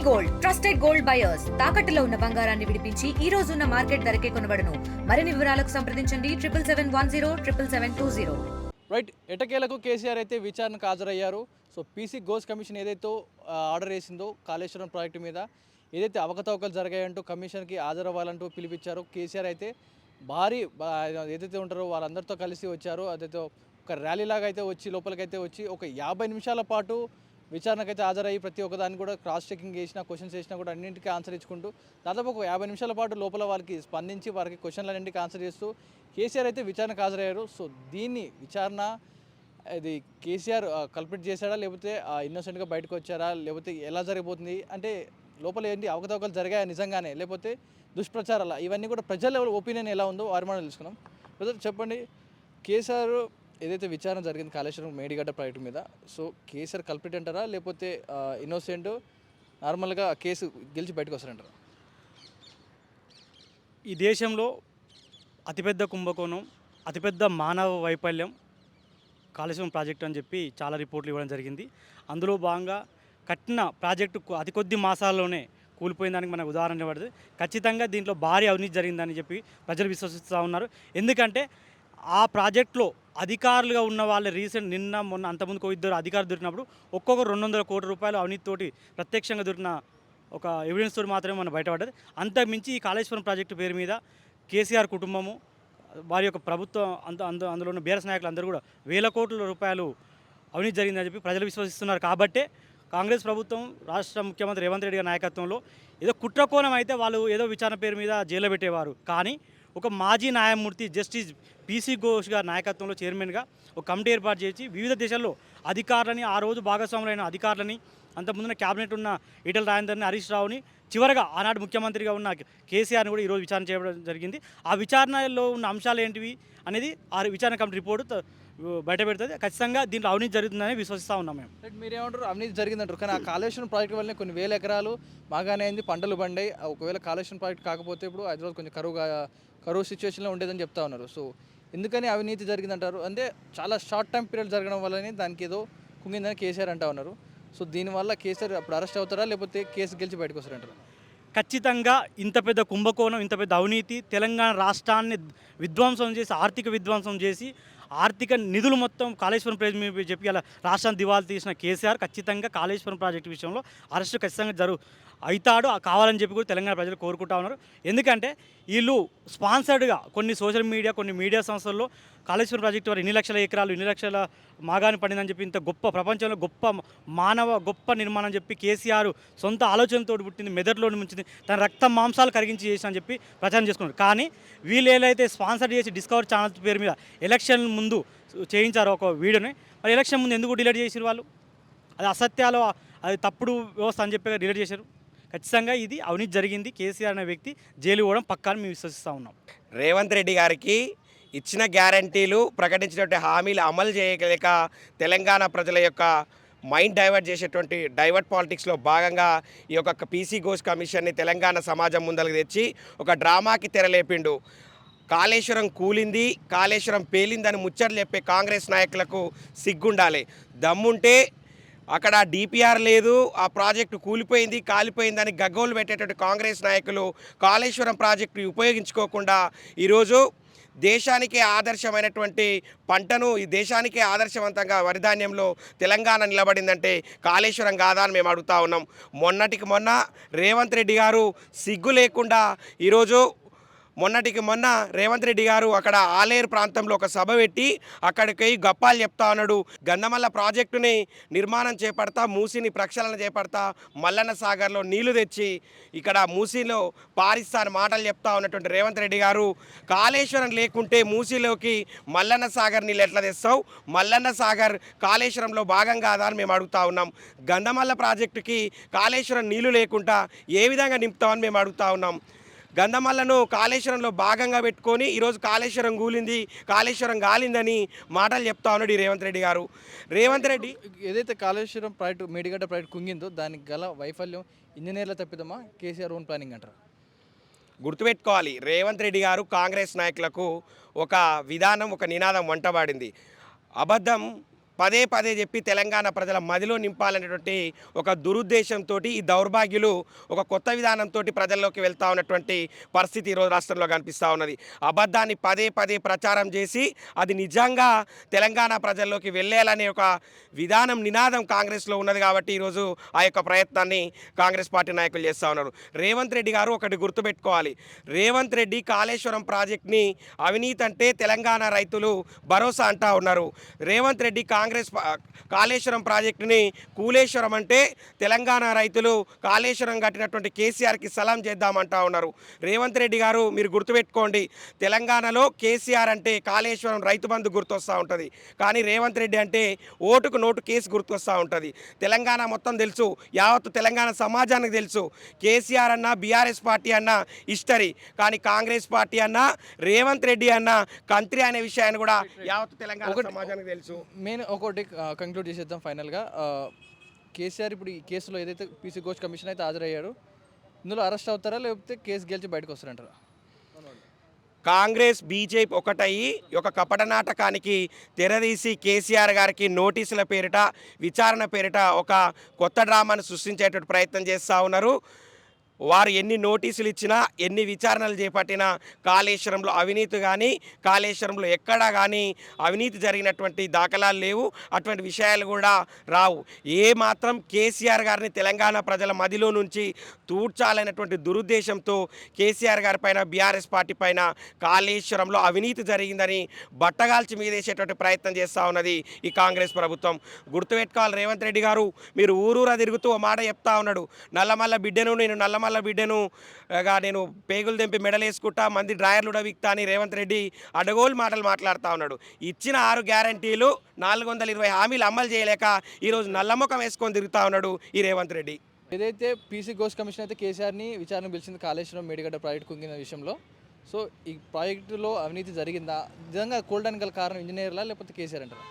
Gold trusted gold buyers తాకట్టులో ఉన్న బంగారాన్ని విడిపించి ఈ రోజు ఉన్న మార్కెట్ ధరకే కొనబడును. మరిన్ని వివరాలకు సంప్రదించండి 7771077720. రైట్, ఎటకేలకు కేసీఆర్ అయితే విచారణకు హాజరయ్యారు. సో పీసీ ఘోష్ కమిషన్ ఏదైతే ఆర్డర్ వేసిందో కాళేశ్వరం ప్రాజెక్టు మీద ఏదైతే అవకతవకలు జరిగాయంటూ కమిషన్కి హాజరవ్వాలంటూ పిలిపించారో కేసీఆర్ అయితే భారీ ఏదైతే ఉంటారో వాళ్ళందరితో కలిసి వచ్చారు. అదైతే ఒక ర్యాలీలాగా అయితే వచ్చి లోపలికైతే వచ్చి ఒక 50 నిమిషాల పాటు విచారణకైతే హాజరయ్యి ప్రతి ఒక్కదాన్ని కూడా క్రాస్ చెకింగ్ చేసినా క్వశ్చన్స్ చేసినా కూడా అన్నింటికీ ఆన్సర్ ఇచ్చుకుంటూ దాదాపు ఒక 50 నిమిషాల పాటు లోపల వాళ్ళకి స్పందించి వారికి క్వశ్చన్లన్నింటికి ఆన్సర్ చేస్తూ కేసీఆర్ అయితే విచారణకు హాజరయ్యారు. సో దీన్ని విచారణ ఇది కేసీఆర్ కల్పిట్ చేశాడా లేకపోతే ఇన్నోసెంట్గా బయటకు వచ్చారా లేకపోతే ఎలా జరిగిపోతుంది అంటే లోపల ఏంటి అవకతవకలు జరిగాయా నిజంగానే లేకపోతే దుష్ప్రచారాల ఇవన్నీ కూడా ప్రజల ఒపీనియన్ ఎలా ఉందో వారి మనం తెలుసుకున్నాం. బ్రదర్ చెప్పండి, కేసీఆర్ ఏదైతే విచారణ జరిగింది కాళేశ్వరం మేడిగడ్డ ప్రాజెక్టు మీద, సో కేసీఆర్ కల్పిట్ అంటారా లేకపోతే ఇన్నోసెంట్ నార్మల్గా కేసు గెలిచి బయటకు వస్తారంటారా? ఈ దేశంలో అతిపెద్ద కుంభకోణం, అతిపెద్ద మానవ వైఫల్యం కాళేశ్వరం ప్రాజెక్టు అని చెప్పి చాలా రిపోర్ట్లు ఇవ్వడం జరిగింది. అందులో భాగంగా కట్టిన ప్రాజెక్టు అతి కొద్ది మాసాల్లోనే కూలిపోయిన దానికి మనకు ఉదాహరణ పడుతుంది. ఖచ్చితంగా దీంట్లో భారీ అవినీతి జరిగిందని చెప్పి ప్రజలు విశ్వసిస్తూ ఉన్నారు. ఎందుకంటే ఆ ప్రాజెక్టులో అధికారులుగా ఉన్న వాళ్ళు నిన్న మొన్న అంతకుముందు ఇద్దరు అధికారులు దొరికినప్పుడు ఒక్కొక్కరు 200 కోట్ల రూపాయలు అవినీతితోటి ప్రత్యక్షంగా దొరికిన ఒక ఎవిడెన్స్ తోటి మాత్రమే మనం బయటపడ్డది. అంతకుమించి ఈ కాళేశ్వరం ప్రాజెక్టు పేరు మీద కేసీఆర్ కుటుంబము వారి యొక్క ప్రభుత్వం అందులో ఉన్న బీఆర్ఎస్ నాయకులు అందరూ కూడా వేల కోట్ల రూపాయలు అవినీతి జరిగిందని చెప్పి ప్రజలు విశ్వసిస్తున్నారు. కాబట్టే కాంగ్రెస్ ప్రభుత్వం రాష్ట్ర ముఖ్యమంత్రి రేవంత్ రెడ్డి గారి నాయకత్వంలో ఏదో కుట్రకోణం అయితే వాళ్ళు ఏదో విచారణ పేరు మీద జైల్లో పెట్టేవారు. కానీ ఒక మాజీ న్యాయమూర్తి జస్టిస్ పీసీ ఘోష్ గారి నాయకత్వంలో చైర్మన్గా ఒక కమిటీ ఏర్పాటు చేసి వివిధ దేశాల్లో అధికారులని ఆ రోజు భాగస్వాములైన అధికారులని అంతకుముందున క్యాబినెట్ ఉన్న ఈటల రాజేందర్ని హరీష్ రావుని చివరగా ఆనాడు ముఖ్యమంత్రిగా ఉన్న కేసీఆర్ని కూడా ఈరోజు విచారణ చేయడం జరిగింది. ఆ విచారణలో ఉన్న అంశాలు ఏంటివి అనేది ఆ విచారణ కమిటీ రిపోర్టు బయట పెడుతుంది. ఖచ్చితంగా దీంట్లో అవినీతి జరుగుతుందని విశ్వసిస్తూ ఉన్నాం మేము. మీరేమంటారు? అవినీతి జరిగిందంటారు, కానీ ఆ కాళేశ్వరం ప్రాజెక్టు వల్లనే కొన్ని వేల ఎకరాలు బాగానే అయింది, పంటలు పండాయి. ఒకవేళ కాళేశ్వరం ప్రాజెక్టు కాకపోతే ఇప్పుడు హైదరాబాద్ కొంచెం కరువు సిచ్యువేషన్లో ఉండేదని చెప్తా ఉన్నారు. సో ఎందుకని అవినీతి జరిగిందంటారు? అంటే చాలా షార్ట్ టైం పీరియడ్ జరగడం వల్లనే దానికి ఏదో కుంగిందని కేసీఆర్ అంటా ఉన్నారు. సో దీనివల్ల కేసీఆర్ అప్పుడు అరెస్ట్ అవుతారా లేకపోతే కేసు గెలిచి బయటకు వస్తారంటారా? ఖచ్చితంగా ఇంత పెద్ద కుంభకోణం, ఇంత పెద్ద అవినీతి, తెలంగాణ రాష్ట్రాన్ని విధ్వంసం చేసి ఆర్థిక విధ్వంసం చేసి ఆర్థిక నిధులు మొత్తం కాళేశ్వరం ప్రాజెక్టు మీద చెప్పి అలా రాష్ట్రాన్ని దివాళా తీసిన కేసీఆర్ ఖచ్చితంగా కాళేశ్వరం ప్రాజెక్టు విషయంలో అరెస్టు ఖచ్చితంగా అవుతాడు కావాలని చెప్పి కూడా తెలంగాణ ప్రజలు కోరుకుంటా ఉన్నారు. ఎందుకంటే వీళ్ళు స్పాన్సర్డ్గా కొన్ని సోషల్ మీడియా కొన్ని మీడియా సంస్థల్లో కాళేశ్వరం ప్రాజెక్టు వారు 2 లక్షల ఎకరాలు 2 లక్షల మాగాని పడిందని చెప్పి ఇంత గొప్ప ప్రపంచంలో గొప్ప నిర్మాణం చెప్పి కేసీఆర్ సొంత ఆలోచనతో పుట్టింది, మెదడులోని ముంచింది, తన రక్త మాంసాలు కరిగించి చేసి అని చెప్పి ప్రచారం చేసుకున్నారు. కానీ వీళ్ళు ఏదైతే స్పాన్సర్ చేసి డిస్కవర్ ఛానల్ పేరు మీద ఎలక్షన్ ముందు చేయించారు ఒక వీడియోని, మరి ఎలక్షన్ ముందు ఎందుకు డిలీట్ చేసారు వాళ్ళు? అది అసత్యాలు, అది తప్పుడు వ్యవస్థ అని చెప్పి డిలీట్ చేశారు. ఖచ్చితంగా ఇది అవినీతి జరిగింది. కేసీఆర్ అనే వ్యక్తి జైలు పోవడం పక్కాని మేము విశ్వసిస్తూ ఉన్నాం. రేవంత్ రెడ్డి గారికి ఇచ్చిన గ్యారంటీలు ప్రకటించినటువంటి హామీలు అమలు చేయలేక తెలంగాణ ప్రజల యొక్క మైండ్ డైవర్ట్ చేసేటువంటి డైవర్ట్ పాలిటిక్స్లో భాగంగా ఈ యొక్క పీసీ ఘోష్ కమిషన్ని తెలంగాణ సమాజం ముందరకు తెచ్చి ఒక డ్రామాకి తెరలేపిండు. కాళేశ్వరం కూలింది, కాళేశ్వరం పేలిందని ముచ్చట్లు చెప్పే కాంగ్రెస్ నాయకులకు సిగ్గుండాలి. దమ్ముంటే అక్కడ డిపిఆర్ లేదు, ఆ ప్రాజెక్టు కూలిపోయింది కాలిపోయిందని గగ్గోలు పెట్టేటువంటి కాంగ్రెస్ నాయకులు కాళేశ్వరం ప్రాజెక్టు ఉపయోగించుకోకుండా ఈరోజు దేశానికే ఆదర్శమైనటువంటి పంటను ఈ దేశానికే ఆదర్శవంతంగా వరిధాన్యంలో తెలంగాణ నిలబడిందంటే కాళేశ్వరం కాదా అని మేము అడుగుతా ఉన్నాం. మొన్నటికి మొన్న రేవంత్ రెడ్డి గారు సిగ్గు లేకుండా మొన్న రేవంత్ రెడ్డి గారు అక్కడ ఆలేరు ప్రాంతంలో ఒక సభ పెట్టి అక్కడికి గప్పాలు చెప్తా ఉన్నాడు. గంధమల్ల ప్రాజెక్టుని నిర్మాణం చేపడతా, మూసిని ప్రక్షాళన చేపడతా, మల్లన్న సాగర్లో నీళ్లు తెచ్చి ఇక్కడ మూసిలో పారిస్తా అని మాటలు చెప్తా ఉన్నటువంటి రేవంత్ రెడ్డి గారు కాళేశ్వరం లేకుంటే మూసిలోకి మల్లన్న సాగర్ నీళ్ళు ఎట్లా తెస్తావు? మల్లన్న సాగర్ కాళేశ్వరంలో భాగం కాదా అని మేము అడుగుతా ఉన్నాం. గంధమల్ల ప్రాజెక్టుకి కాళేశ్వరం నీళ్లు లేకుండా ఏ విధంగా నింపుతామని మేము అడుగుతా ఉన్నాం. గంధమల్లను కాళేశ్వరంలో భాగంగా పెట్టుకొని ఈరోజు కాళేశ్వరం కూలింది, కాళేశ్వరం గాలిందని మాటలు చెప్తా ఉన్నాడు ఈ రేవంత్ రెడ్డి గారు. రేవంత్ రెడ్డి ఏదైతే కాళేశ్వరం ప్రాజెక్టు మేడిగడ్డ ప్రాజెక్టు కుంగిందో దానికి గల వైఫల్యం ఇంజనీర్ల తప్పిదమా కేసీఆర్ ఓన్ ప్లానింగ్ అంటారు? గుర్తుపెట్టుకోవాలి, రేవంత్ రెడ్డి గారు కాంగ్రెస్ నాయకులకు ఒక విధానం, ఒక నినాదం వంటబడింది. అబద్ధం పదే పదే చెప్పి తెలంగాణ ప్రజల మదిలో నింపాలనేటువంటి ఒక దురుద్దేశంతో ఈ దౌర్భాగ్యులు ఒక కొత్త విధానంతో ప్రజల్లోకి వెళ్తా ఉన్నటువంటి పరిస్థితి ఈరోజు రాష్ట్రంలో కనిపిస్తూ ఉన్నది. అబద్ధాన్ని పదే పదే ప్రచారం చేసి అది నిజంగా తెలంగాణ ప్రజల్లోకి వెళ్ళాలనే ఒక విధానం నినాదం కాంగ్రెస్లో ఉన్నది. కాబట్టి ఈరోజు ఆ యొక్క ప్రయత్నాన్ని కాంగ్రెస్ పార్టీ నాయకులు చేస్తూ ఉన్నారు. రేవంత్ రెడ్డి గారు ఒకటి గుర్తుపెట్టుకోవాలి, రేవంత్ రెడ్డి కాళేశ్వరం ప్రాజెక్ట్ని అవినీతి అంటే తెలంగాణ రైతులు భరోసా అంటా ఉన్నారు. రేవంత్ రెడ్డి కాళేశ్వరం ప్రాజెక్టుని కూలేశ్వరం అంటే తెలంగాణ రైతులు కాళేశ్వరం కట్టినటువంటి కేసీఆర్కి సలాం చేద్దామంటా ఉన్నారు. రేవంత్ రెడ్డి గారు మీరు గుర్తుపెట్టుకోండి, తెలంగాణలో కేసీఆర్ అంటే కాళేశ్వరం రైతు బంధు గుర్తొస్తూ ఉంటుంది, కానీ రేవంత్ రెడ్డి అంటే ఓటుకు నోటు కేసు గుర్తొస్తూ ఉంటుంది. తెలంగాణ మొత్తం తెలుసు, యావత్తు తెలంగాణ సమాజానికి తెలుసు, కేసీఆర్ అన్న బీఆర్ఎస్ పార్టీ అన్న హిస్టరీ, కానీ కాంగ్రెస్ పార్టీ అన్న రేవంత్ రెడ్డి అన్న కంత్రి అనే విషయాన్ని కూడా యావత్తు తెలంగాణ సమాజానికి తెలుసు. మెయిన్ ఒకటి కంక్లూడ్ చేసేద్దాం ఫైనల్గా. కేసీఆర్ ఇప్పుడు ఈ కేసులో ఏదైతే పీసీ ఘోష్ కమిషన్ అయితే హాజరయ్యాడు, ఇందులో అరెస్ట్ అవుతారా లేకపోతే కేసు గెలిచి బయటకు వస్తారంటారా? కాంగ్రెస్ బీజేపీ ఒకటయ్యి ఒక కపట నాటకానికి తెరదీసి కేసీఆర్ గారికి నోటీసుల పేరిట విచారణ పేరిట ఒక కొత్త డ్రామాను సృష్టించేటువంటి ప్రయత్నం చేస్తూ ఉన్నారు. వారు ఎన్ని నోటీసులు ఇచ్చినా ఎన్ని విచారణలు చేపట్టినా కాళేశ్వరంలో అవినీతి కానీ కాళేశ్వరంలో ఎక్కడా కానీ అవినీతి జరిగినటువంటి దాఖలాలు లేవు, అటువంటి విషయాలు కూడా రావు. ఏ మాత్రం కేసీఆర్ గారిని తెలంగాణ ప్రజల మదిలో నుంచి తూడ్చాలనేటువంటి దురుద్దేశంతో కేసీఆర్ గారి పైన బీఆర్ఎస్ పార్టీ పైన కాళేశ్వరంలో అవినీతి జరిగిందని బట్టగాల్చి మీదేసేటువంటి ప్రయత్నం చేస్తూ ఉన్నది ఈ కాంగ్రెస్ ప్రభుత్వం. గుర్తుపెట్టుకోవాలి, రేవంత్ రెడ్డి గారు మీరు ఊరూరా తిరుగుతూ ఓ మాట చెప్తా ఉన్నాడు, నల్లమల్ల బిడ్డను నేను పేగులు తెంపి మెడలేసుకుంటా, మంది డ్రాయర్లు ఉడవిక్తా అని రేవంత్ రెడ్డి అడగోలు మాటలు మాట్లాడుతూ ఉన్నాడు. ఇచ్చిన 6 గ్యారంటీలు 420 హామీలు అమలు చేయలేక ఈరోజు నల్లముఖం వేసుకొని తిరుగుతూ ఉన్నాడు ఈ రేవంత్ రెడ్డి. ఏదైతే పీసీ ఘోష్ కమిషన్ అయితే కేసీఆర్ని విచారణ పిలిచింది కాళేశ్వరం మేడిగడ్డ ప్రాజెక్టు కుంగిన విషయంలో, సో ఈ ప్రాజెక్టులో అవినీతి జరిగిందా, నిజంగా కూలడానికి గల కారణం ఇంజనీర్లా లేకపోతే కేసీఆర్ అంటారా?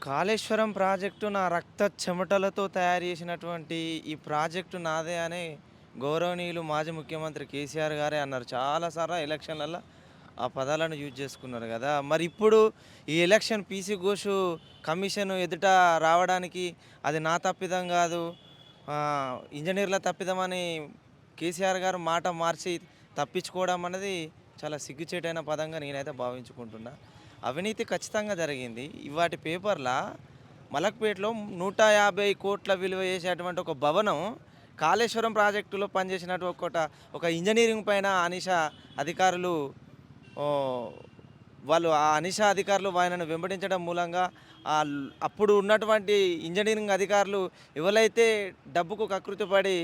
కాళేశ్వరం ప్రాజెక్టు నా రక్త చెమటలతో తయారు చేసినటువంటి ఈ ప్రాజెక్టు నాదే అని గౌరవనీయులు మాజీ ముఖ్యమంత్రి కేసీఆర్ గారే అన్నారు. చాలాసార్లు ఎలక్షన్లలో ఆ పదాలను యూజ్ చేసుకున్నారు కదా. మరి ఇప్పుడు ఈ ఎలక్షన్ పీసీ ఘోష్ కమిషన్ ఎదుట రావడానికి అది నా తప్పిదం కాదు, ఇంజనీర్ల తప్పిదమని కేసీఆర్ గారు మాట మార్చి తప్పించుకోవడం అనేది చాలా సిగ్గుచేటైన పదంగా నేనైతే భావించుకుంటున్నా. అవినీతి ఖచ్చితంగా జరిగింది. ఇవాటి పేపర్లో మలక్పేటలో 150 కోట్ల విలువ చేసేటువంటి ఒక భవనం కాళేశ్వరం ప్రాజెక్టులో పనిచేసినటువంటి ఒక ఇంజనీరింగ్ పైన అనిషా అధికారులు ఆయనను వెంబడించడం మూలంగా అప్పుడు ఉన్నటువంటి ఇంజనీరింగ్ అధికారులు ఎవరైతే డబ్బుకు కకృతిపడి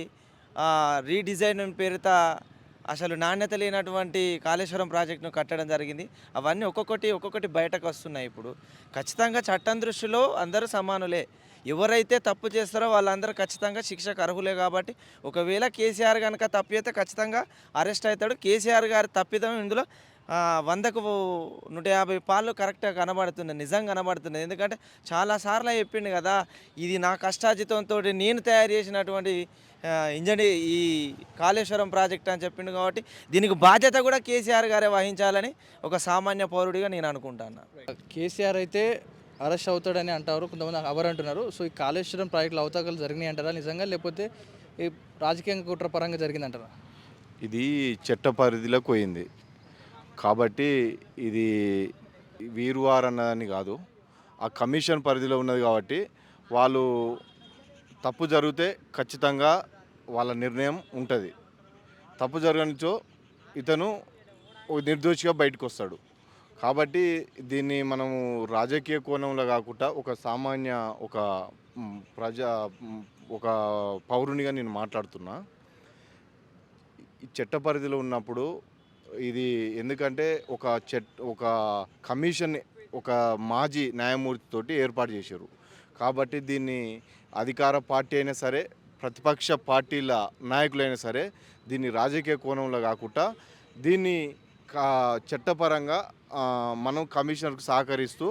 రీడిజైన్ పేరుత అసలు నాణ్యత లేనటువంటి కాళేశ్వరం ప్రాజెక్టును కట్టడం జరిగింది. అవన్నీ ఒక్కొక్కటి బయటకు వస్తున్నాయి. ఇప్పుడు ఖచ్చితంగా చట్టం దృష్టిలో అందరూ సమానులే, ఎవరైతే తప్పు చేస్తారో వాళ్ళందరూ ఖచ్చితంగా శిక్షకు అర్హులే. కాబట్టి ఒకవేళ కేసీఆర్ కనుక తప్పు అయితే ఖచ్చితంగా అరెస్ట్ అవుతాడు. కేసీఆర్ గారి తప్పిదం ఇందులో 100కు 150 పాళ్ళు కరెక్ట్గా కనబడుతుంది, నిజంగా కనబడుతుంది. ఎందుకంటే చాలాసార్లు చెప్పిండు కదా, ఇది నా కష్టార్జితంతో నేను తయారు చేసినటువంటి ఈ కాళేశ్వరం ప్రాజెక్ట్ అని చెప్పిండు. కాబట్టి దీనికి బాధ్యత కూడా కేసీఆర్ గారే వహించాలని ఒక సామాన్య పౌరుడిగా నేను అనుకుంటాను. కేసీఆర్ అయితే అరెస్ట్ అవుతాడని అంటారు, కొంతమంది ఎవరు అంటున్నారు. సో ఈ కాళేశ్వరం ప్రాజెక్టులో అవతాకాలు జరిగినాయి అంటారా నిజంగా, లేకపోతే ఈ రాజకీయంగా కుట్రపరంగా జరిగిందంటారా? ఇది చట్ట పరిధిలోకి పోయింది కాబట్టి ఇది వీరువారు అన్నదని కాదు, ఆ కమిషన్ పరిధిలో ఉన్నది కాబట్టి వాళ్ళు తప్పు జరిగితే ఖచ్చితంగా వాళ్ళ నిర్ణయం ఉంటుంది. తప్పు జరగనిచో ఇతను నిర్దోషిగా బయటకు వస్తాడు. కాబట్టి దీన్ని మనము రాజకీయ కోణంలో కాకుండా ఒక సామాన్య ఒక పౌరునిగా నేను మాట్లాడుతున్నా. ఈ చట్ట పరిధిలో ఉన్నప్పుడు ఇది ఎందుకంటే ఒక కమిషన్ ఒక మాజీ న్యాయమూర్తితోటి ఏర్పాటు చేశారు. కాబట్టి దీన్ని అధికార పార్టీ అయినా సరే ప్రతిపక్ష పార్టీల నాయకులైనా సరే దీన్ని రాజకీయ కోణంలో కాకుండా దీన్ని చట్టపరంగా మనం కమిషనర్కు సహకరిస్తూ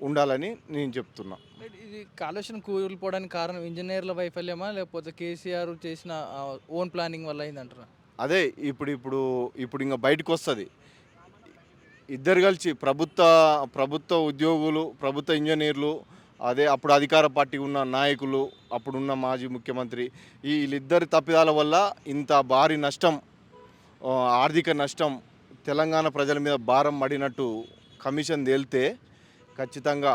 ఉండాలని నేను చెప్తున్నా. ఇది కాళేశ్వరం కూలిపోవడానికి కారణం ఇంజనీర్ల వైఫల్యమా లేకపోతే కేసీఆర్ చేసిన ఓన్ ప్లానింగ్ వల్ల అయిందంటారా? అదే ఇప్పుడు ఇంకా బయటకు వస్తుంది. ఇద్దరు కలిసి ప్రభుత్వ ఉద్యోగులు, ప్రభుత్వ ఇంజనీర్లు, అదే అప్పుడు అధికార పార్టీ ఉన్న నాయకులు, అప్పుడున్న మాజీ ముఖ్యమంత్రి, వీళ్ళిద్దరి తప్పిదాల వల్ల ఇంత భారీ నష్టం, ఆర్థిక నష్టం తెలంగాణ ప్రజల మీద భారం పడినట్టు కమిషన్ తేలితే ఖచ్చితంగా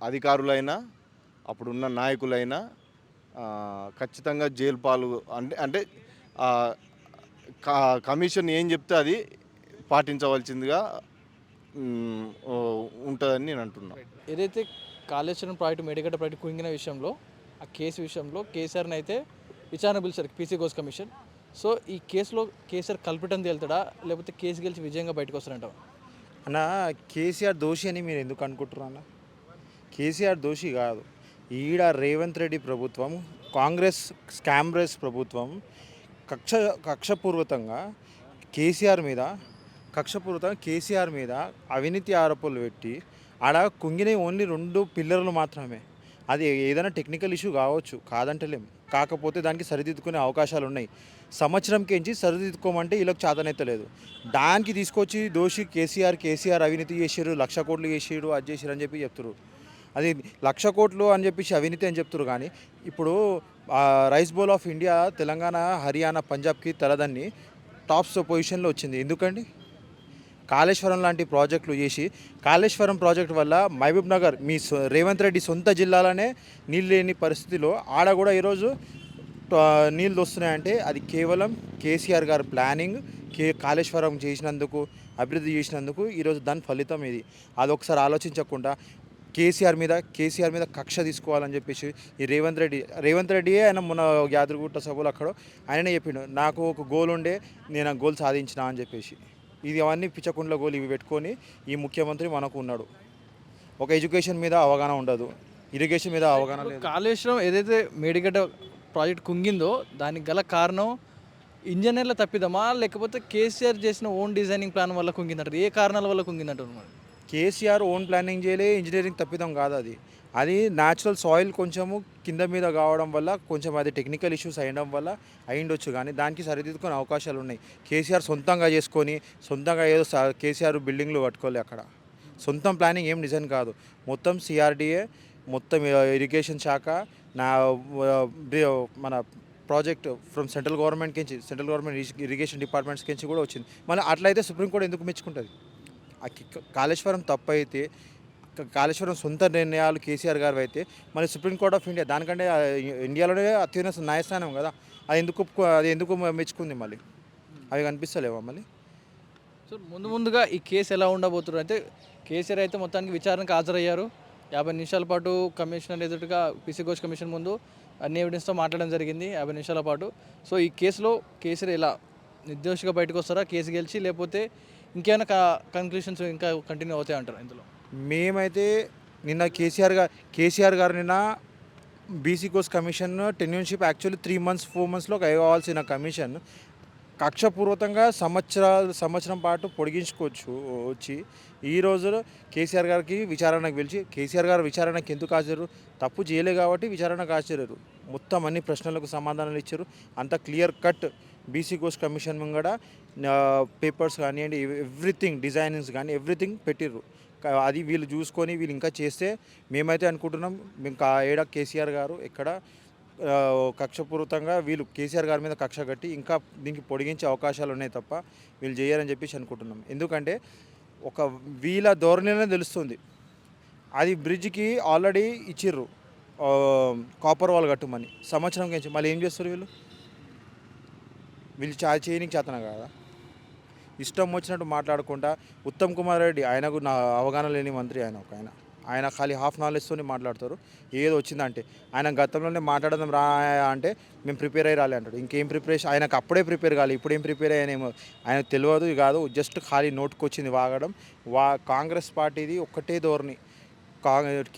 అధికారులైనా అప్పుడున్న నాయకులైనా ఖచ్చితంగా జైలు పాలు అంటే కమిషన్ ఏం చెప్తే అది పాటించవలసిందిగా ఉంటుందని నేను అంటున్నాను. ఏదైతే కాళేశ్వరం ప్రాజెక్టు మేడిగడ్డ ప్రాజెక్టు కుంగిన విషయంలో ఆ కేసు విషయంలో కేసీఆర్ని అయితే విచారణ పిలిచారు పీసీ ఘోష్ కమిషన్. సో ఈ కేసులో కేసీఆర్ కల్పిటం తేలుతాడా లేకపోతే కేసు గెలిచి విజయంగా బయటకు వస్తారంట? అన్న, కేసీఆర్ దోషి అని మీరు ఎందుకు అనుకుంటున్నారు అన్న? కేసీఆర్ దోషి కాదు. ఈడ రేవంత్ రెడ్డి ప్రభుత్వం, కాంగ్రెస్ స్కామ్రెస్ ప్రభుత్వం కక్షపూర్వకంగా కేసీఆర్ మీద అవినీతి ఆరోపణలు పెట్టి ఆడ కుంగిన ఓన్లీ 2 పిల్లర్లు మాత్రమే. అది ఏదైనా టెక్నికల్ ఇష్యూ కావచ్చు, కాదంటలేం. కాకపోతే దానికి సరిదిద్దుకునే అవకాశాలు ఉన్నాయి. సంవత్సరంకించి సరిదిద్దుకోమంటే వీళ్ళకి చేతనెత్తలేదు. దానికి తీసుకొచ్చి దోషి కేసీఆర్ అవినీతి చేసారు, 1,00,000 కోట్లు చేసారు, అది చేసారు అని చెప్పి చెప్తారు. అది 1,00,000 కోట్లు అని చెప్పేసి అవినీతి అని చెప్తారు. కానీ ఇప్పుడు rice bowl of India Telangana, Haryana, పంజాబ్కి తలదన్ని టాప్స్ పొజిషన్లో వచ్చింది. ఎందుకండి? కాళేశ్వరం లాంటి ప్రాజెక్టులు చేసి, కాళేశ్వరం ప్రాజెక్ట్ వల్ల మహబూబ్ నగర్ మీ రేవంత్ రెడ్డి సొంత జిల్లాలోనే నీళ్ళు లేని పరిస్థితిలో ఆడ కూడా ఈరోజు నీళ్ళు వస్తున్నాయంటే అది కేవలం కేసీఆర్ గారి ప్లానింగ్. కాళేశ్వరం చేసినందుకు, అభివృద్ధి చేసినందుకు ఈరోజు దాని ఫలితం ఇది. అదొకసారి ఆలోచించకుండా కేసీఆర్ మీద కక్ష తీసుకోవాలని చెప్పేసి ఈ రేవంత్ రెడ్డియే ఆయన మొన్న యాదగిరిగుట్ట సభలో అక్కడ ఆయననే చెప్పిండు, నాకు ఒక గోల్ ఉండే, నేను ఆ గోల్ సాధించిన అని చెప్పేసి. ఇది అవన్నీ పిచ్చకుండ్ల గోల్ ఇవి పెట్టుకొని ఈ ముఖ్యమంత్రి మనకు ఉన్నాడు. ఒక ఎడ్యుకేషన్ మీద అవగాహన ఉండదు, ఇరిగేషన్ మీద అవగాహన లేదు. కాళేశ్వరం ఏదైతే మేడిగడ్డ ప్రాజెక్ట్ కుంగిందో దానికి గల కారణం ఇంజనీర్ల తప్పిదమా లేకపోతే కేసీఆర్ చేసిన ఓన్ డిజైనింగ్ ప్లాన్ వల్ల కుంగిందంటారు? ఏ కారణాల వల్ల కుంగిందంటారు మరి? కేసీఆర్ ఓన్ ప్లానింగ్ చేయలే, ఇంజనీరింగ్ తప్పిదం కాదు అది న్యాచురల్ సాయిల్ కొంచెము కింద మీద కావడం వల్ల, కొంచెం అది టెక్నికల్ ఇష్యూస్ అయ్యడం వల్ల అయ్యిండొచ్చు. కానీ దానికి సరిదిద్దుకునే అవకాశాలు ఉన్నాయి. కేసీఆర్ సొంతంగా చేసుకొని సొంతంగా ఏదో కేసీఆర్ బిల్డింగ్లు కట్టుకోలే. అక్కడ సొంతం ప్లానింగ్ ఏం డిజైన్ కాదు. మొత్తం సిఆర్డిఏ, మొత్తం ఇరిగేషన్ శాఖ, మన project from central government irrigation departments కించి కూడా వచ్చింది. మళ్ళీ అట్లయితే సుప్రీంకోర్టు ఎందుకు మెచ్చుకుంటుంది? కాళేశ్వరం తప్పు అయితే, కాళేశ్వరం సొంత నిర్ణయాలు కేసీఆర్ గారు అయితే మళ్ళీ సుప్రీంకోర్ట్ ఆఫ్ ఇండియా దానికంటే ఇండియాలోనే అత్యున్నత న్యాయస్థానం కదా, అది ఎందుకు మెచ్చుకుంది? మళ్ళీ అవి కనిపిస్తలేవా మళ్ళీ? సో ముందుగా ఈ కేసు ఎలా ఉండబోతున్నారు అంటే, కేసీఆర్ అయితే మొత్తానికి విచారణకు హాజరయ్యారు. 50 నిమిషాల పాటు కమిషనర్ ఎదురుగా పీసీ ఘోష్ కమిషన్ ముందు అన్ని ఎవిడెన్స్తో మాట్లాడడం జరిగింది 50 నిమిషాల పాటు. సో ఈ కేసులో కేసీఆర్ ఎలా నిర్దోషిగా బయటకు వస్తారా కేసు గెలిచి, లేకపోతే ఇంకేమైనా కన్క్లూషన్స్ ఇంకా కంటిన్యూ అవుతాయి అంటారు ఇందులో? మేమైతే నిన్న కేసీఆర్ గారు నిన్న బీసీ కోర్స్ కమిషన్ టెన్యూర్షిప్ యాక్చువల్లీ 3 months 4 monthsలో కావాల్సిన కమిషన్ కక్షపూర్వకంగా సంవత్సరం పాటు పొడిగించుకోవచ్చు వచ్చి ఈ రోజులో కేసీఆర్ గారికి విచారణకు పిలిచి, కేసీఆర్ గారు విచారణకు ఎందుకు హాజరు? తప్పు చేయలే కాబట్టి విచారణకు హాజరు. మొత్తం అన్ని ప్రశ్నలకు సమాధానాలు ఇచ్చారు. అంత క్లియర్ కట్ బీసీ కోర్స్ కమిషన్ ముంగడ పేపర్స్ కానివ్వండి, ఎవ్రీథింగ్ డిజైనింగ్స్ కానీ ఎవ్రీథింగ్ పెట్టిర్రు. అది వీళ్ళు చూసుకొని వీళ్ళు ఇంకా చేస్తే మేమైతే అనుకుంటున్నాం ఇంకా ఏడా కేసీఆర్ గారు ఎక్కడ కక్షపూరితంగా వీళ్ళు కేసీఆర్ గారి మీద కక్ష కట్టి ఇంకా దీనికి పొడిగించే అవకాశాలు ఉన్నాయి తప్ప వీళ్ళు చేయరని చెప్పేసి అనుకుంటున్నాం. ఎందుకంటే ఒక వీళ్ళ ధోరణిలోనే తెలుస్తుంది. అది బ్రిడ్జ్కి ఆల్రెడీ ఇచ్చిర్రు కాపర్ వాల్ కట్టుమని, సంవత్సరం నుంచి మళ్ళీ ఏం చేస్తారు వీళ్ళు చేయనికి చేతన కదా, ఇష్టం వచ్చినట్టు మాట్లాడకుండా. ఉత్తమ్ కుమార్ రెడ్డి ఆయనకు నా అవగాహన లేని మంత్రి, ఆయన ఖాళీ హాఫ్ నాలెడ్జ్తోనే మాట్లాడతారు. ఏదో వచ్చిందంటే ఆయన గతంలోనే మాట్లాడదాం రా అంటే మేము ప్రిపేర్ అయ్యి రాలే అంటాడు. ఇంకేం ప్రిపరేషన్? ఆయనకు అప్పుడే ప్రిపేర్ కాలి, ఇప్పుడేం ప్రిపేర్ అయ్యానేమో ఆయనకు తెలియదు కాదు, జస్ట్ ఖాళీ నోటుకు వచ్చింది వాగడం. కాంగ్రెస్ పార్టీది ఒక్కటే ధోరణి,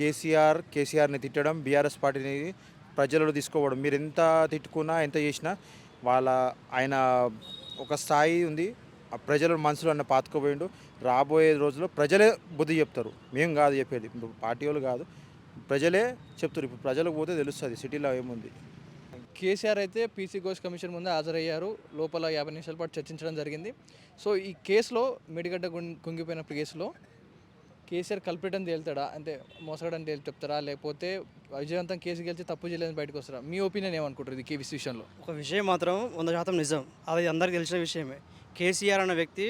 కేసీఆర్ని తిట్టడం, బీఆర్ఎస్ పార్టీని ప్రజలలో తీసుకోవడం. మీరు ఎంత తిట్టుకున్నా ఎంత చేసినా ఆయన ఒక స్థాయి ఉంది, ఆ ప్రజల మనసులో అన్న పాతుకుపోయిండు. రాబోయే రోజుల్లో ప్రజలే బుద్ధి చెప్తారు, మేము కాదు చెప్పేది, పార్టీ వాళ్ళు కాదు, ప్రజలే చెప్తారు. ఇప్పుడు ప్రజలకు పోతే తెలుస్తుంది సిటీలో ఏముంది. కేసీఆర్ అయితే పీసీ ఘోష్ కమిషన్ ముందు హాజరయ్యారు. లోపల 50 నిమిషాల పాటు చర్చించడం జరిగింది. సో ఈ కేసులో మేడిగడ్డ కుంగిపోయిన కేసులో కేసీఆర్ కల్పిట్ అని తేలుతాడా, అంటే మోసగాడని చెప్తారా, లేకపోతే విజయవంతం కేసు గెలిచి తప్పు చేయలేదని బయటకు వస్తారా? మీ ఒపీనియన్ ఏమనుకుంటారు ఇది కేసు విషయంలో? ఒక విషయం మాత్రం 100% నిజం, అది అందరికీ తెలిసిన విషయమే. కేసీఆర్ అనే వ్యక్తి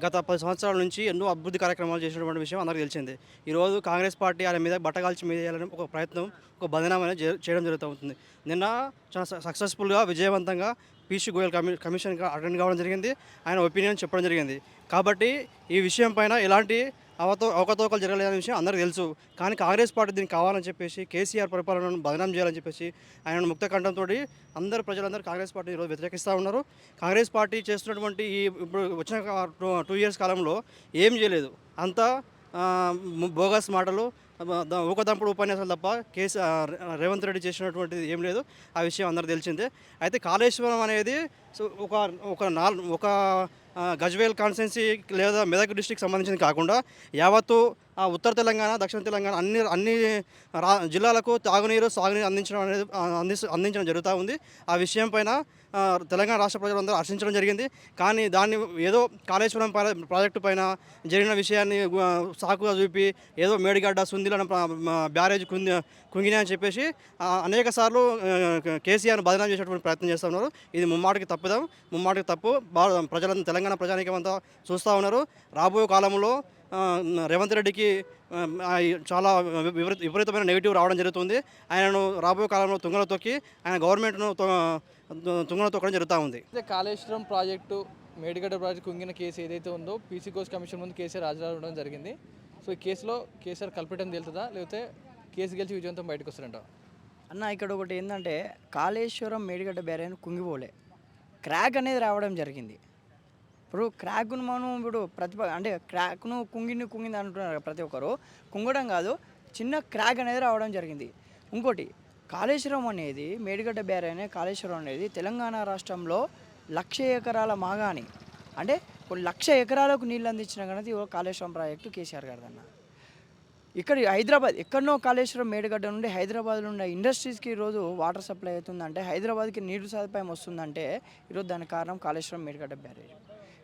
గత 10 సంవత్సరాల నుంచి ఎన్నో అభివృద్ధి కార్యక్రమాలు చేసినటువంటి విషయం అందరికీ తెలిసిందే. ఈరోజు కాంగ్రెస్ పార్టీ ఆయన మీద బట్టగాల్చి మీద చేయాలని ఒక ప్రయత్నం, ఒక బదనామని చేయడం జరుగుతుంది. నిన్న చాలా సక్సెస్ఫుల్గా విజయవంతంగా పీసీ గోయల్ కమిషన్కి అటెండ్ కావడం జరిగింది. ఆయన ఒపీనియన్ చెప్పడం జరిగింది. కాబట్టి ఈ విషయం పైన ఎలాంటి అవకతవకలు జరగలేదనే విషయం అందరికీ తెలుసు. కానీ కాంగ్రెస్ పార్టీ దీనికి కావాలని చెప్పేసి కేసీఆర్ పరిపాలనను బదనాం చేయాలని చెప్పేసి ఆయన ముక్త కంఠంతో అందరు ప్రజలందరూ కాంగ్రెస్ పార్టీ ఈరోజు వ్యతిరేకిస్తూ ఉన్నారు. కాంగ్రెస్ పార్టీ చేస్తున్నటువంటి ఈ ఇప్పుడు వచ్చిన 2 years కాలంలో ఏం చేయలేదు, అంతా బోగస్ మాటలు, ఊకదంపుడు ఉపన్యాసాలు తప్ప రేవంత్ రెడ్డి చేసినటువంటిది ఏం లేదు. ఆ విషయం అందరికీ తెలిసిందే. అయితే కాళేశ్వరం అనేది ఒక గజ్వేల్ కాన్స్టిట్యున్సీ లేదా మెదక్ డిస్ట్రిక్ట్ సంబంధించింది కాకుండా యావత్తు ఉత్తర తెలంగాణ, దక్షిణ తెలంగాణ అన్ని జిల్లాలకు తాగునీరు, సాగునీరు అందించడం జరుగుతూ ఉంది. ఆ విషయం పైన తెలంగాణ రాష్ట్ర ప్రజలందరూ హర్షించడం జరిగింది. కానీ దాన్ని ఏదో కాళేశ్వరం ప్రాజెక్టు పైన జరిగిన విషయాన్ని సాకుగా చూపి ఏదో మేడిగడ్డ, సుందిల బ్యారేజ్ కుంగినా అని చెప్పేసి అనేక సార్లు కేసీఆర్ బదనాం చేసేటువంటి ప్రయత్నం చేస్తూ ఉన్నారు. ఇది ముమ్మాటికి తప్పు. ప్రజలంతా, తెలంగాణ ప్రజానీకం అంతా చూస్తూ ఉన్నారు. రాబోయే కాలంలో రేవంత్ రెడ్డికి చాలా విపరీతమైన నెగిటివ్ రావడం జరుగుతుంది. ఆయనను రాబోయే కాలంలో తుంగలో తొక్కి ఆయన గవర్నమెంట్ను తుంగలో తొక్కడం జరుగుతూ ఉంది. కాళేశ్వరం ప్రాజెక్టు, మేడిగడ్డ ప్రాజెక్టు కుంగిన కేసు ఏదైతే ఉందో పీసీ ఘోష్ కమిషన్ ముందు కేసీఆర్ హాజరవడం జరిగింది. సో ఈ కేసులో కేసీఆర్ కల్పిట్ అని తెలుతుందా, లేకపోతే కేసు గెలిచి విజయవంతం బయటకు వస్తారంట? అన్న, ఇక్కడ ఒకటి ఏంటంటే కాళేశ్వరం మేడిగడ్డ బ్యారేజ్ కుంగిపోలే, క్రాక్ అనేది రావడం జరిగింది. ఇప్పుడు క్రాక్ను మనం అంటే క్రాక్ను కుంగింది అంటున్నారు ప్రతి ఒక్కరు. కుంగడం కాదు, చిన్న క్రాక్ అనేది రావడం జరిగింది. ఇంకోటి, కాళేశ్వరం అనేది మేడిగడ్డ బ్యారేజ్ అనే కాళేశ్వరం అనేది తెలంగాణ రాష్ట్రంలో 1,00,000 ఎకరాల మాగాని, అంటే 1,00,000 ఎకరాలకు నీళ్ళు అందించిన కనుక కాళేశ్వరం ప్రాజెక్టు కేసీఆర్ గారిదన్న. ఇక్కడ హైదరాబాద్ ఎక్కడనో కాళేశ్వరం మేడిగడ్డ నుండి హైదరాబాద్లో ఉన్న ఇండస్ట్రీస్కి ఈరోజు వాటర్ సప్లై అవుతుందంటే, హైదరాబాద్కి నీరు సదుపాయం వస్తుందంటే ఈరోజు దానికి కారణం కాళేశ్వరం మేడిగడ్డ బ్యారేజ్.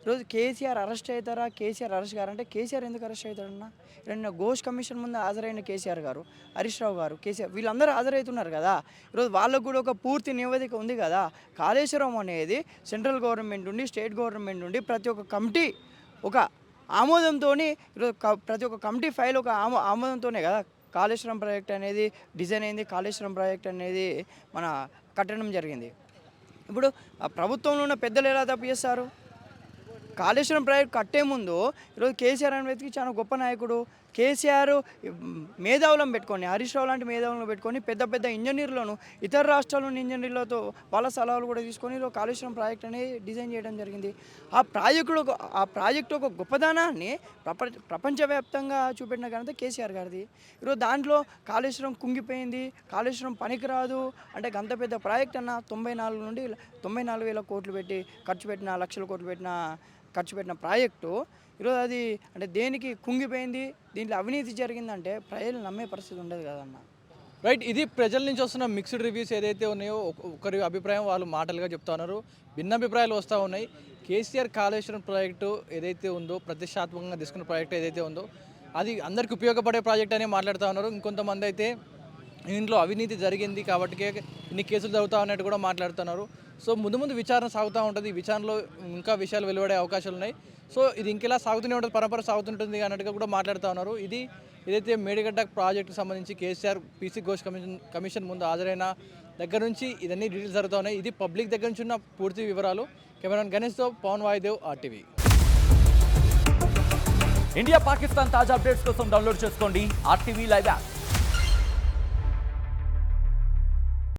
ఈరోజు కేసీఆర్ అరెస్ట్ అవుతారా, కేసీఆర్ అరెస్ట్ గారంటే కేసీఆర్ ఎందుకు అరెస్ట్ అవుతాడన్నా? నిన్న ఘోష్ కమిషన్ ముందు హాజరైన కేసీఆర్ గారు, హరీష్ రావు గారు, కేసీఆర్ వీళ్ళందరూ హాజరవుతున్నారు కదా. ఈరోజు వాళ్ళకు కూడా ఒక పూర్తి నివేదిక ఉంది కదా. కాళేశ్వరం అనేది సెంట్రల్ గవర్నమెంట్ నుండి, స్టేట్ గవర్నమెంట్ నుండి ప్రతి ఒక్క కమిటీ ఒక ఆమోదంతో, ఈరోజు ప్రతి ఒక్క కమిటీ ఫైల్ ఒక ఆమోదంతోనే కదా కాళేశ్వరం ప్రాజెక్ట్ అనేది డిజైన్ అయింది, కాళేశ్వరం ప్రాజెక్ట్ అనేది మన కట్టడం జరిగింది. ఇప్పుడు ఆ ప్రభుత్వంలో ఉన్న పెద్దలు ఎలా తప్పు చేస్తారు? కాళేశ్వరం ప్రాజెక్ట్ కట్టే ముందు ఈరోజు కేసీఆర్ అనే వ్యక్తికి చాలా గొప్ప నాయకుడు. కేసీఆర్ మేధావులను పెట్టుకొని, హరీష్ రావు లాంటి మేధావులను పెట్టుకొని పెద్ద పెద్ద ఇంజనీర్లను, ఇతర రాష్ట్రాల్లోని ఇంజనీర్లతో వాళ్ళ సలహాలు కూడా తీసుకొని ఈరోజు కాళేశ్వరం ప్రాజెక్ట్ అనేది డిజైన్ చేయడం జరిగింది. ఆ ప్రాజెక్టు ఒక గొప్పదనాన్ని ప్రపంచవ్యాప్తంగా చూపెట్టిన ఘనత కేసీఆర్ గారిది. ఈరోజు దాంట్లో కాళేశ్వరం కుంగిపోయింది, కాళేశ్వరం పనికిరాదు అంటే గంత పెద్ద ప్రాజెక్ట్ అన్న 94,000 కోట్లు పెట్టి ఖర్చు పెట్టిన, లక్షల కోట్లు ఖర్చు పెట్టిన ప్రాజెక్టు ఈరోజు అది అంటే దేనికి కుంగిపోయింది, దీంట్లో అవినీతి జరిగిందంటే ప్రజలు నమ్మే పరిస్థితి ఉండదు కదన్న. రైట్, ఇది ప్రజల నుంచి వస్తున్న మిక్స్డ్ రివ్యూస్ ఏదైతే ఉన్నాయో, ఒకరి అభిప్రాయం వాళ్ళు మాటలుగా చెప్తా ఉన్నారు, భిన్న అభిప్రాయాలు వస్తూ ఉన్నాయి. కేసీఆర్ కాళేశ్వరం ప్రాజెక్టు ఏదైతే ఉందో, ప్రతిష్టాత్మకంగా తీసుకున్న ప్రాజెక్టు ఏదైతే ఉందో అది అందరికీ ఉపయోగపడే ప్రాజెక్ట్ అనే మాట్లాడుతూ ఉన్నారు. ఇంకొంతమంది అయితే ఇంట్లో అవినీతి జరిగింది కాబట్టి ఇన్ని కేసులు జరుగుతా ఉన్నట్టు కూడా మాట్లాడుతున్నారు. సో ముందు విచారణ సాగుతూ ఉంటుంది. ఈ విచారణలో ఇంకా విషయాలు వెలువడే అవకాశాలు ఉన్నాయి. సో ఇది ఇంకెలా సాగుతూనే ఉంటుంది, పరంపర సాగుతుంటుంది అన్నట్టుగా కూడా మాట్లాడుతూ ఉన్నారు. ఇదైతే మేడిగడ్డ ప్రాజెక్టుకు సంబంధించి కేసీఆర్ పీసీ ఘోష్ కమిషన్ ముందు హాజరైన దగ్గర నుంచి ఇదన్నీ డీటెయిల్స్ జరుగుతూ ఉన్నాయి. ఇది పబ్లిక్ దగ్గర నుంచి ఉన్న పూర్తి వివరాలు. కెమెరామెన్ గణేష్తో పవన్ వాయుదేవ్, RTV. ఇండియా పాకిస్తాన్ తాజా అప్డేట్స్ కోసం డౌన్లోడ్ చేసుకోండి RTV లైవ్ యాప్.